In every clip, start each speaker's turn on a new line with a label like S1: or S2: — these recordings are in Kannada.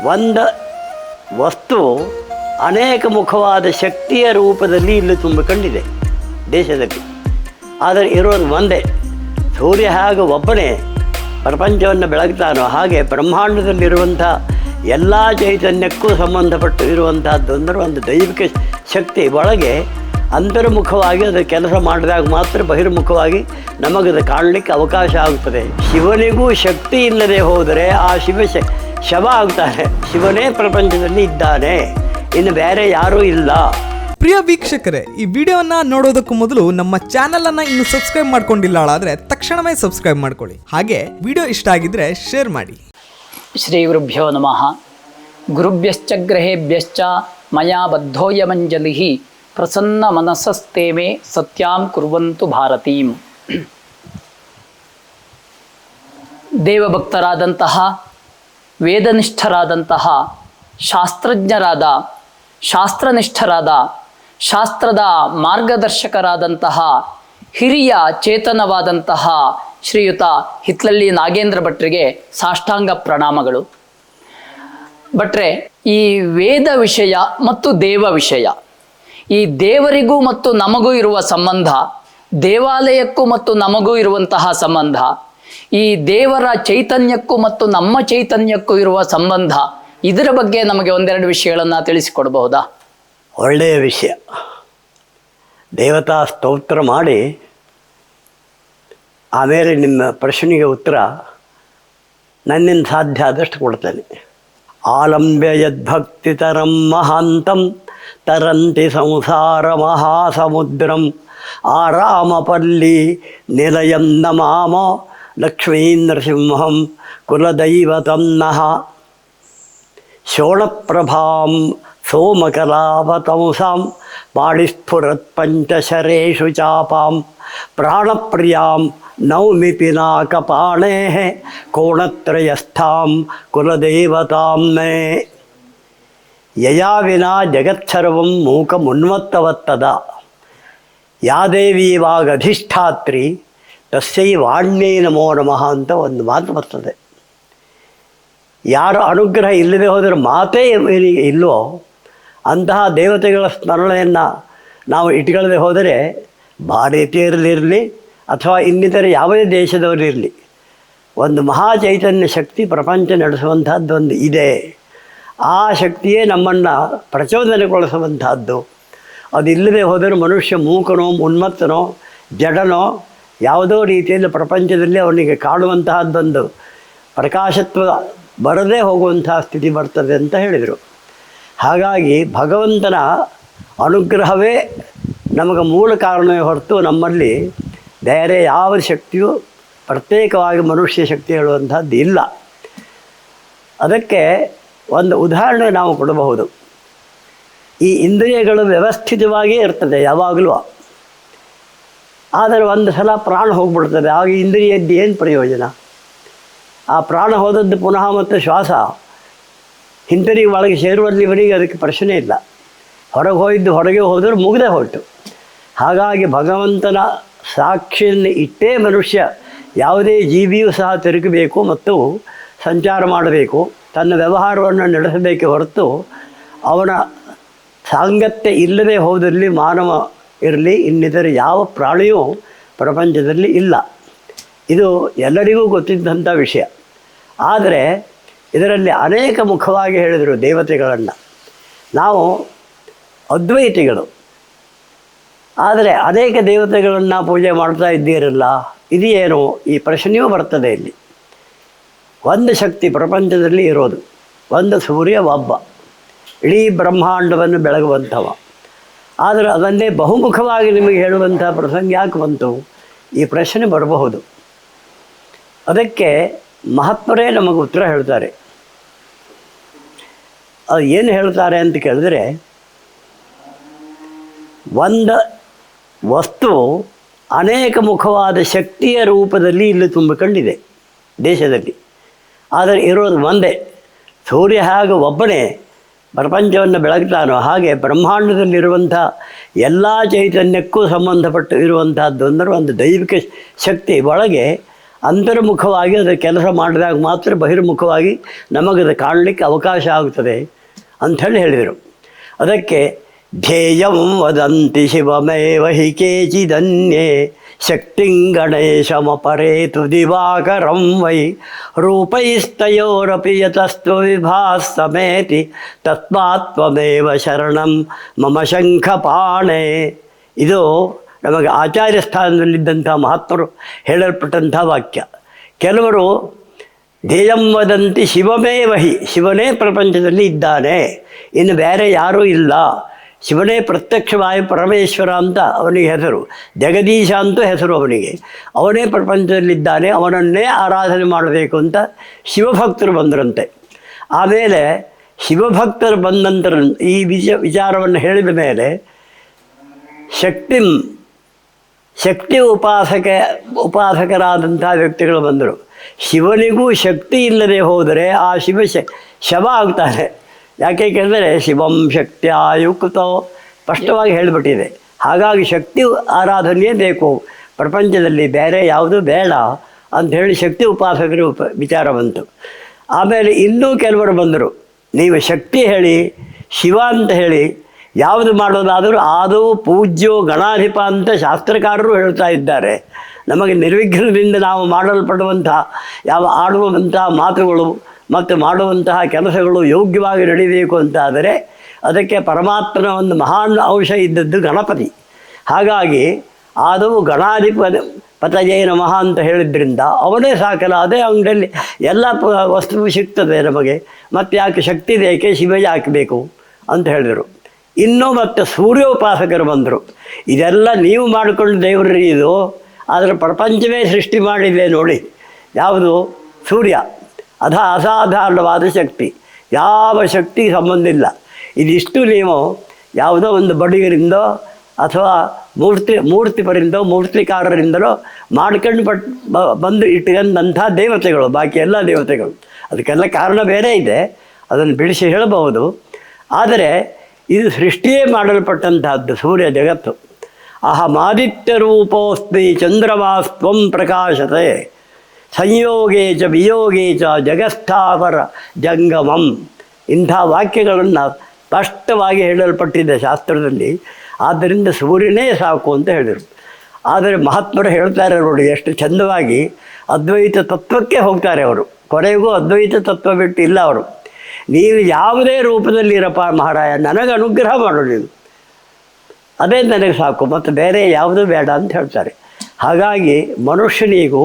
S1: ಒಂದು ವಸ್ತು ಅನೇಕ ಮುಖವಾದ ಶಕ್ತಿಯ ರೂಪದಲ್ಲಿ ಇಲ್ಲಿ ತುಂಬಿಕೊಂಡಿದೆ ದೇಶದಲ್ಲಿ. ಆದರೆ ಇರೋದು ಒಂದೇ. ಸೂರ್ಯ ಹಾಗೆ ಒಬ್ಬನೇ ಪ್ರಪಂಚವನ್ನು ಬೆಳಗ್ತಾನೋ ಹಾಗೆ ಬ್ರಹ್ಮಾಂಡದಲ್ಲಿರುವಂಥ ಎಲ್ಲ ಚೈತನ್ಯಕ್ಕೂ ಸಂಬಂಧಪಟ್ಟು ಇರುವಂಥದ್ದು ಅಂದರೆ ಒಂದು ದೈವಿಕ ಶಕ್ತಿ ಒಳಗೆ ಅಂತರ್ಮುಖವಾಗಿ ಅದು ಕೆಲಸ ಮಾಡಿದಾಗ ಮಾತ್ರ ಬಹಿರ್ಮುಖವಾಗಿ ನಮಗದು ಕಾಣಲಿಕ್ಕೆ ಅವಕಾಶ ಆಗುತ್ತದೆ. ಶಿವನಿಗೂ ಶಕ್ತಿ ಇಲ್ಲದೆ ಹೋದರೆ ಆ ಶವ ಆಗ್ತಾನೆ. ಶಿವನೇ ಪ್ರಪಂಚದಲ್ಲಿ ಇದ್ದಾನೆ, ಇನ್ನು ಬೇರೆ ಯಾರೂ ಇಲ್ಲ.
S2: ಪ್ರಿಯ ವೀಕ್ಷಕರೇ, ಈ ವಿಡಿಯೋನ ನೋಡೋದಕ್ಕೂ ಮೊದಲು ನಮ್ಮ ಚಾನೆಲ್ ಅನ್ನ ಇನ್ನು ಸಬ್ಸ್ಕ್ರೈಬ್ ಮಾಡ್ಕೊಂಡಿಲ್ಲ ಆದ್ರೆ ತಕ್ಷಣವೇ ಸಬ್ಸ್ಕ್ರೈಬ್ ಮಾಡ್ಕೊಳ್ಳಿ. ಹಾಗೆ ವಿಡಿಯೋ ಇಷ್ಟ ಆಗಿದ್ರೆ ಶೇರ್ ಮಾಡಿ.
S3: ಶ್ರೀ ಗುರುಭ್ಯೋ ನಮಃ. ಗುರುಭ್ಯಶ್ಚ ಗ್ರಹೇಭ್ಯಶ್ಚ ಮಯಾ ಬದ್ಧೋಯಮಂಜಲಿ ಪ್ರಸನ್ನ ಮನಸಸ್ತೇಮೆ ಸತ್ಯಾಂ ಕುರ್ವಂತು ಭಾರತೀಂ. ದೇವಭಕ್ತರಾದಂತಹ, ವೇದನಿಷ್ಠರಾದಂತಹ, ಶಾಸ್ತ್ರಜ್ಞರಾದ, ಶಾಸ್ತ್ರನಿಷ್ಠರಾದ, ಶಾಸ್ತ್ರದ ಮಾರ್ಗದರ್ಶಕರಾದಂತಹ ಹಿರಿಯ ಚೇತನವಾದಂತಹ ಶ್ರೀಯುತ ಹಿತ್ಲಳ್ಳಿ ನಾಗೇಂದ್ರ ಭಟ್ರಿಗೆ ಸಾಷ್ಟಾಂಗ ಪ್ರಣಾಮಗಳು. ಭಟ್ರೆ, ಈ ವೇದ ವಿಷಯ ಮತ್ತು ದೇವ ವಿಷಯ, ಈ ದೇವರಿಗೂ ಮತ್ತು ನಮಗೂ ಇರುವ ಸಂಬಂಧ, ದೇವಾಲಯಕ್ಕೂ ಮತ್ತು ನಮಗೂ ಇರುವಂತಹ ಸಂಬಂಧ, ಈ ದೇವರ ಚೈತನ್ಯಕ್ಕೂ ಮತ್ತು ನಮ್ಮ ಚೈತನ್ಯಕ್ಕೂ ಇರುವ ಸಂಬಂಧ, ಇದರ ಬಗ್ಗೆ ನಮಗೆ ಒಂದೆರಡು ವಿಷಯಗಳನ್ನು ತಿಳಿಸಿಕೊಡಬಹುದಾ?
S1: ಒಳ್ಳೆಯ ವಿಷಯ. ದೇವತಾ ಸ್ತೋತ್ರ ಮಾಡಿ ಆಮೇಲೆ ನಿಮ್ಮ ಪ್ರಶ್ನೆಗೆ ಉತ್ತರ ನನ್ನಿಂದ ಸಾಧ್ಯ ಆದಷ್ಟು ಕೊಡ್ತೇನೆ. ಆಲಂಬ್ಯ ಯದ್ಭಕ್ತಿತರಂ ಮಹಾಂತಂ ತರಂತಿ ಸಂಸಾರ ಮಹಾಸಮುದ್ರಂ ಆರಾಮಪಲ್ಲಿ ನಿಲಯಂ ನಮಾಮ ಲಕ್ಷ್ಮೀನೃಸಿಂಹಂ ಕುಲದೈವತಂ ನಃ ಶೋಣಪ್ರಭಾಂ ಸೋಮಕಲಾವತಂಸಾಂ ಪಾಣಿಸ್ಫುರತ್ ಪಂಚಶರೇಷು ಚಾಪಾಂ ಪ್ರಾಣಪ್ರಿಯಾಂ ನೌಮಿ ಪಿನಾಕಪಾಣೇಃ ಕೋಣತ್ರಯಸ್ಥಾಂ ಕುಲದೇವತಾಂ ಮೇ ಯಯಾ ವಿನಾ ಜಗತ್ಸರ್ವಂ ಮೂಕಮುನ್ಮತ್ತವತ್ತದ ಯಾ ದೇವಿ ವಾಗಧಿಷ್ಠಾತ್ರಿ ತಸ್ಯೈ ವಾಣ್ಯೈ ನಮೋ ನಮಃ ಅಂತ ಒಂದು ಮಾತು ಬರ್ತದೆ. ಯಾರ ಅನುಗ್ರಹ ಇಲ್ಲದೆ ಹೋದರೆ ಮಾತೇ ಇಲ್ವೋ ಅಂತಹ ದೇವತೆಗಳ ಸ್ಮರಣೆಯನ್ನು ನಾವು ಇಟ್ಕೊಳ್ಳದೆ ಹೋದರೆ, ಭಾರತೀಯರಲ್ಲಿರಲಿ ಅಥವಾ ಇನ್ನಿತರ ಯಾವುದೇ ದೇಶದವರಿರಲಿ, ಒಂದು ಮಹಾಚೈತನ್ಯ ಶಕ್ತಿ ಪ್ರಪಂಚ ನಡೆಸುವಂಥದ್ದೊಂದು ಇದೆ. ಆ ಶಕ್ತಿಯೇ ನಮ್ಮನ್ನು ಪ್ರಚೋದನೆಗೊಳಿಸುವಂಥದ್ದು. ಅದಿಲ್ಲದೆ ಹೋದರೆ ಮನುಷ್ಯ ಮೂಕನೋ, ಉನ್ಮತ್ತನೋ, ಜಡನೋ, ಯಾವುದೋ ರೀತಿಯಲ್ಲಿ ಪ್ರಪಂಚದಲ್ಲಿ ಅವನಿಗೆ ಕಾಣುವಂತಹದ್ದೊಂದು ಪ್ರಕಾಶತ್ವ ಬರದೇ ಹೋಗುವಂತಹ ಸ್ಥಿತಿ ಬರ್ತದೆ ಅಂತ ಹೇಳಿದರು. ಹಾಗಾಗಿ ಭಗವಂತನ ಅನುಗ್ರಹವೇ ನಮಗೆ ಮೂಲ ಕಾರಣವೇ ಹೊರತು ನಮ್ಮಲ್ಲಿ ಬೇರೆ ಯಾವ ಶಕ್ತಿಯೂ ಪ್ರತ್ಯೇಕವಾಗಿ ಮನುಷ್ಯ ಶಕ್ತಿ ಹೇಳುವಂಥದ್ದು ಇಲ್ಲ. ಅದಕ್ಕೆ ಒಂದು ಉದಾಹರಣೆ ನಾವು ಕೊಡಬಹುದು. ಈ ಇಂದ್ರಿಯಗಳು ವ್ಯವಸ್ಥಿತವಾಗಿಯೇ ಇರ್ತದೆ ಯಾವಾಗಲೂ. ಆದರೆ ಒಂದು ಸಲ ಪ್ರಾಣ ಹೋಗ್ಬಿಡ್ತದೆ. ಆಗ ಇಂದ್ರಿಯದ್ದು ಏನು ಪ್ರಯೋಜನ? ಆ ಪ್ರಾಣ ಹೋದದ್ದು ಪುನಃ ಮತ್ತು ಶ್ವಾಸ ಹಿಂತಿರುಗಿ ಒಳಗೆ ಸೇರುವಲ್ಲಿವರೆಗೆ ಅದಕ್ಕೆ ಪ್ರಶ್ನೆ ಇಲ್ಲ. ಹೊರಗೆ ಹೋಗಿದ್ದು ಹೊರಗೆ ಹೋದರೂ ಮುಗದೆ ಹೋಯಿತು. ಹಾಗಾಗಿ ಭಗವಂತನ ಸಾಕ್ಷಿಯನ್ನು ಇಟ್ಟೇ ಮನುಷ್ಯ ಯಾವುದೇ ಜೀವಿಯೂ ಸಹ ತಿರುಗಬೇಕು ಮತ್ತು ಸಂಚಾರ ಮಾಡಬೇಕು, ತನ್ನ ವ್ಯವಹಾರವನ್ನು ನಡೆಸಬೇಕೆ ಹೊರತು ಅವನ ಸಾಂಗತ್ಯ ಇಲ್ಲದೆ ಹೋದಲ್ಲಿ ಮಾನವ ಇರಲಿ ಇನ್ನಿತರ ಯಾವ ಪ್ರಾಣಿಯೂ ಪ್ರಪಂಚದಲ್ಲಿ ಇಲ್ಲ. ಇದು ಎಲ್ಲರಿಗೂ ಗೊತ್ತಿದ್ದಂಥ ವಿಷಯ. ಆದರೆ ಇದರಲ್ಲಿ ಅನೇಕ ಮುಖವಾಗಿ ಹೇಳಿದರು ದೇವತೆಗಳನ್ನು. ನಾವು ಅದ್ವೈತಿಗಳು, ಆದರೆ ಅನೇಕ ದೇವತೆಗಳನ್ನು ಪೂಜೆ ಮಾಡ್ತಾ ಇದ್ದೀರಲ್ಲ, ಇದೇನು? ಈ ಪ್ರಶ್ನೆಯೂ ಬರ್ತದೆ ಇಲ್ಲಿ. ಒಂದು ಶಕ್ತಿ ಪ್ರಪಂಚದಲ್ಲಿ ಇರೋದು, ಒಂದು ಸೂರ್ಯ ಒಬ್ಬ, ಇಡೀ ಬ್ರಹ್ಮಾಂಡವನ್ನು ಬೆಳಗುವಂಥವ. ಆದರೆ ಅದನ್ನೇ ಬಹುಮುಖವಾಗಿ ನಿಮಗೆ ಹೇಳುವಂಥ ಪ್ರಸಂಗ ಯಾಕೆ ಬಂತು? ಈ ಪ್ರಶ್ನೆ ಬರಬಹುದು. ಅದಕ್ಕೆ ಮಹಾತ್ಮರೇ ನಮಗೆ ಉತ್ತರ ಹೇಳ್ತಾರೆ. ಅದು ಏನು ಹೇಳ್ತಾರೆ ಅಂತ ಕೇಳಿದ್ರೆ, ಒಂದು ವಸ್ತು ಅನೇಕ ಮುಖವಾದ ಶಕ್ತಿಯ ರೂಪದಲ್ಲಿ ಇಲ್ಲಿ ತುಂಬಿಕೊಂಡಿದೆ ದೇಶದಲ್ಲಿ. ಆದರೆ ಇರೋದು ಒಂದೇ. ಸೂರ್ಯ ಹಾಗೆ ಒಬ್ಬನೇ ಪ್ರಪಂಚವನ್ನು ಬೆಳಗ್ತಾನೋ ಹಾಗೆ ಬ್ರಹ್ಮಾಂಡದಲ್ಲಿರುವಂಥ ಎಲ್ಲ ಚೈತನ್ಯಕ್ಕೂ ಸಂಬಂಧಪಟ್ಟು ಇರುವಂಥದ್ದು ಅಂದರೆ ಒಂದು ದೈವಿಕ ಶಕ್ತಿ ಒಳಗೆ ಅಂತರ್ಮುಖವಾಗಿ ಅದರ ಕೆಲಸ ಮಾಡಿದಾಗ ಮಾತ್ರ ಬಹಿರ್ಮುಖವಾಗಿ ನಮಗದು ಕಾಣಲಿಕ್ಕೆ ಅವಕಾಶ ಆಗುತ್ತದೆ ಅಂಥೇಳಿ ಹೇಳಿದರು. ಅದಕ್ಕೆ ಧ್ಯೇಯಂ ವದಂತಿ ಶಿವಮೇವ ಹಿ ಕೇಚಿದನ್ಯೇ ಶಕ್ತಿಂ ಗಣೇಶಮಪರೇತು ದಿವಾಕರಂ ವೈ ರೂಪೈಸ್ತಯೋರಪಿ ಯತಸ್ತ್ವ ವಿಭಾಸಮೇತಿ ತಸ್ಮಾತ್ ತ್ವಮೇವ ಶರಣಂ ಮಮ ಶಂಖಪಾಣೆ. ಇದು ನಮಗೆ ಆಚಾರ್ಯ ಸ್ಥಾನದಲ್ಲಿದ್ದಂಥ ಮಹಾತ್ಮರು ಹೇಳಲ್ಪಟ್ಟಂಥ ವಾಕ್ಯ. ಕೆಲವರು ಧ್ಯೇಯಂ ವದಂತಿ ಶಿವಮೇವ ಹಿ, ಶಿವನೇ ಪ್ರಪಂಚದಲ್ಲಿ ಇದ್ದಾನೆ, ಇನ್ನು ಬೇರೆ ಯಾರೂ ಇಲ್ಲ, ಶಿವನೇ ಪ್ರತ್ಯಕ್ಷವಾಗಿ ಪರಮೇಶ್ವರ ಅಂತ ಅವನಿಗೆ ಹೆಸರು, ಜಗದೀಶ ಅಂತೂ ಹೆಸರು ಅವನಿಗೆ, ಅವನೇ ಪ್ರಪಂಚದಲ್ಲಿದ್ದಾನೆ, ಅವನನ್ನೇ ಆರಾಧನೆ ಮಾಡಬೇಕು ಅಂತ ಶಿವಭಕ್ತರು ಬಂದರಂತೆ. ಆಮೇಲೆ ಶಿವಭಕ್ತರು ಬಂದ ನಂತರ ಈ ವಿಚಾರವನ್ನು ಹೇಳಿದ ಮೇಲೆ ಶಕ್ತಿ ಉಪಾಸಕರಾದಂಥ ವ್ಯಕ್ತಿಗಳು ಬಂದರು. ಶಿವನಿಗೂ ಶಕ್ತಿ ಇಲ್ಲದೆ ಹೋದರೆ ಆ ಶವ ಆಗ್ತಾನೆ. ಯಾಕೆ ಕೇಳಿದರೆ ಶಿವಂ ಶಕ್ತಿಯುಕ್ತೋ ಸ್ಪಷ್ಟವಾಗಿ ಹೇಳಿಬಿಟ್ಟಿದೆ. ಹಾಗಾಗಿ ಶಕ್ತಿ ಆರಾಧನೆಯೇ ಬೇಕು ಪ್ರಪಂಚದಲ್ಲಿ, ಬೇರೆ ಯಾವುದು ಬೇಡ ಅಂಥೇಳಿ ಶಕ್ತಿ ಉಪಾಸಕರು ವಿಚಾರ ಬಂತು. ಆಮೇಲೆ ಇನ್ನೂ ಕೆಲವರು ಬಂದರು, ನೀವು ಶಕ್ತಿ ಹೇಳಿ, ಶಿವ ಅಂತ ಹೇಳಿ, ಯಾವುದು ಮಾಡೋದಾದರೂ ಆದವು ಪೂಜ್ಯೋ ಗಣಾಧಿಪ ಅಂತ ಶಾಸ್ತ್ರಕಾರರು ಹೇಳ್ತಾ ಇದ್ದಾರೆ. ನಮಗೆ ನಿರ್ವಿಘ್ನದಿಂದ ನಾವು ಮಾಡಲ್ಪಡುವಂತಹ ಆಡುವಂತಹ ಮಾತುಗಳು ಮತ್ತು ಮಾಡುವಂತಹ ಕೆಲಸಗಳು ಯೋಗ್ಯವಾಗಿ ನಡೀಬೇಕು ಅಂತಾದರೆ ಅದಕ್ಕೆ ಪರಮಾತ್ಮನ ಒಂದು ಮಹಾನ್ ಅಂಶ ಇದ್ದದ್ದು ಗಣಪತಿ. ಹಾಗಾಗಿ ಆದವು ಗಣಾಧಿಪತಯೇ ನಮಃ ಅಂತ ಹೇಳಿದ್ರಿಂದ ಅವನೇ ಸಾಕಲ್ಲ, ಅದೇ ಅಂಗಡಿಯಲ್ಲಿ ಎಲ್ಲ ವಸ್ತುವು ಸಿಗ್ತದೆ ನಮಗೆ, ಮತ್ತು ಯಾಕೆ ಶಕ್ತಿ ಬೇಕೆ, ಶಿವ ಯಾಕೆ ಬೇಕು ಅಂತ ಹೇಳಿದರು. ಇನ್ನೂ ಮತ್ತು ಸೂರ್ಯೋಪಾಸಕರು ಬಂದರು. ಇದೆಲ್ಲ ನೀವು ಮಾಡಿಕೊಂಡು ದೇವರಿಗೆ ಇದು, ಆದರೆ ಪ್ರಪಂಚವೇ ಸೃಷ್ಟಿ ಮಾಡಿದೆ ನೋಡಿ, ಯಾವುದು ಸೂರ್ಯ, ಅಸಾಧಾರಣವಾದ ಶಕ್ತಿ, ಯಾವ ಶಕ್ತಿ ಸಂಬಂಧ ಇಲ್ಲ. ಇದಿಷ್ಟು ನೀವು ಯಾವುದೋ ಒಂದು ಬಡಿಗರಿಂದೋ ಅಥವಾ ಮೂರ್ತಿಕಾರರಿಂದಲೋ ಮಾಡ್ಕೊಂಡು ಬಂದು ಇಟ್ಕೊಂಡಂಥ ದೇವತೆಗಳು, ಬಾಕಿ ಎಲ್ಲ ದೇವತೆಗಳು. ಅದಕ್ಕೆಲ್ಲ ಕಾರಣ ಬೇರೆ ಇದೆ, ಅದನ್ನು ಬಿಡಿಸಿ ಹೇಳಬಹುದು. ಆದರೆ ಇದು ಸೃಷ್ಟಿಯೇ ಮಾಡಲ್ಪಟ್ಟಂತಹದ್ದು ಸೂರ್ಯ ಜಗತ್ತು. ಅಹಮಾದಿತ್ಯ ರೂಪೋಸ್ಮಿ ಚಂದ್ರಮಾಸ್ತ್ವಂ ಪ್ರಕಾಶತೆ ಸಂಯೋಗೇ ಚ ವಿಯೋಗೇ ಚ ಜಗಸ್ಥಾವರ ಜಂಗಮಂ. ಇಂಥ ವಾಕ್ಯಗಳನ್ನು ಸ್ಪಷ್ಟವಾಗಿ ಹೇಳಲ್ಪಟ್ಟಿದೆ ಶಾಸ್ತ್ರದಲ್ಲಿ. ಆದ್ದರಿಂದ ಸೂರ್ಯನೇ ಸಾಕು ಅಂತ ಹೇಳಿದರು. ಆದರೆ ಮಹಾತ್ಮರು ಹೇಳ್ತಾರೆ ನೋಡಿ, ಎಷ್ಟು ಚಂದವಾಗಿ ಅದ್ವೈತ ತತ್ವಕ್ಕೆ ಹೋಗ್ತಾರೆ ಅವರು. ಕೊನೆಗೂ ಅದ್ವೈತ ತತ್ವ ಬಿಟ್ಟು ಇಲ್ಲ ಅವರು. ನೀವು ಯಾವುದೇ ರೂಪದಲ್ಲಿರಪ್ಪ ಮಹಾರಾಯ, ನನಗೆ ಅನುಗ್ರಹ ಮಾಡು ನೀನು, ಅದೇ ನನಗೆ ಸಾಕು, ಮತ್ತು ಬೇರೆ ಯಾವುದೂ ಬೇಡ ಅಂತ ಹೇಳ್ತಾರೆ. ಹಾಗಾಗಿ ಮನುಷ್ಯನಿಗೂ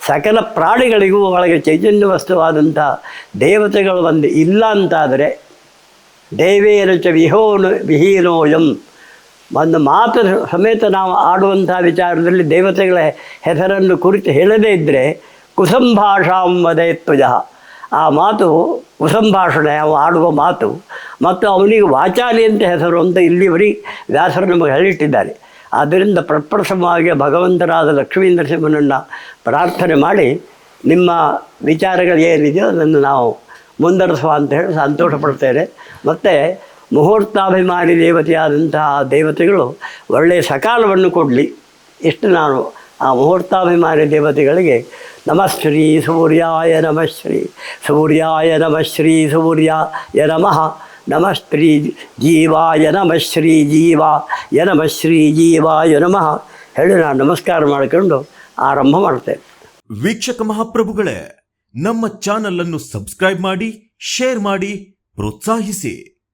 S1: ಸಕಲ ಪ್ರಾಣಿಗಳಿಗೂ ಒಳಗೆ ಚೈತನ್ಯ ವಸ್ತುವಾದಂಥ ದೇವತೆಗಳು ಒಂದು ಇಲ್ಲ ಅಂತಾದರೆ, ದೇವೇನ ಚ ವಿಹೀನೋಯಂ ಒಂದು ಮಾತು ಸಮೇತ ನಾವು ಆಡುವಂಥ ವಿಚಾರದಲ್ಲಿ ದೇವತೆಗಳ ಹೆಸರನ್ನು ಕುರಿತು ಹೇಳದೇ ಇದ್ದರೆ ಕುಸಂಭಾಷಾಂ ವದೇತ್ವಜ, ಆ ಮಾತು ಕುಸಂಭಾಷಣೆ, ಅವು ಆಡುವ ಮಾತು, ಮತ್ತು ಅವನಿಗೆ ವಾಚಾಲಿ ಅಂತ ಹೆಸರು ಅಂತ ಇಲ್ಲಿವರೆಗೆ ವ್ಯಾಸರು ನಮಗೆ ಹೇಳಿಟ್ಟಿದ್ದಾರೆ. ಆದ್ದರಿಂದ ಪ್ರಪ್ರಥಮವಾಗಿ ಭಗವಂತರಾದ ಲಕ್ಷ್ಮೀ ನರಸಿಂಹನನ್ನು ಪ್ರಾರ್ಥನೆ ಮಾಡಿ ನಿಮ್ಮ ವಿಚಾರಗಳು ಏನಿದೆಯೋ ಅದನ್ನು ನಾವು ಮುಂದುವರಿಸುವ ಅಂತ ಹೇಳಿ ಸಂತೋಷ ಪಡ್ತೇನೆ. ಮತ್ತು ಮುಹೂರ್ತಾಭಿಮಾನಿ ದೇವತೆಯಾದಂತಹ ದೇವತೆಗಳು ಒಳ್ಳೆಯ ಸಕಾಲವನ್ನು ಕೊಡಲಿ. ಇಷ್ಟು ನಾನು ಆ ಮುಹೂರ್ತಾಭಿಮಾನಿ ದೇವತೆಗಳಿಗೆ ನಮಶ್ರೀ ಸೂರ್ಯಾಯ ನಮಶ್ರೀ ಸೂರ್ಯಾಯ ನಮಶ್ರೀ ಸೂರ್ಯಾಯ ನಮಃ ನಮಸ್ತ್ರೀ ಜೀವಾಯ ನಮಶ್ರೀ ಜೀವಾಯ ನಮಶ್ರೀ ಜೀವಾಯ ನಮಃ ಹೇಳಿ ನಾನು ನಮಸ್ಕಾರ ಮಾಡಿಕೊಂಡು ಆರಂಭ ಮಾಡ್ತೇನೆ.
S4: ವೀಕ್ಷಕ ಮಹಾಪ್ರಭುಗಳೇ, ನಮ್ಮ ಚಾನಲ್ ಅನ್ನು ಸಬ್ಸ್ಕ್ರೈಬ್ ಮಾಡಿ, ಶೇರ್ ಮಾಡಿ, ಪ್ರೋತ್ಸಾಹಿಸಿ.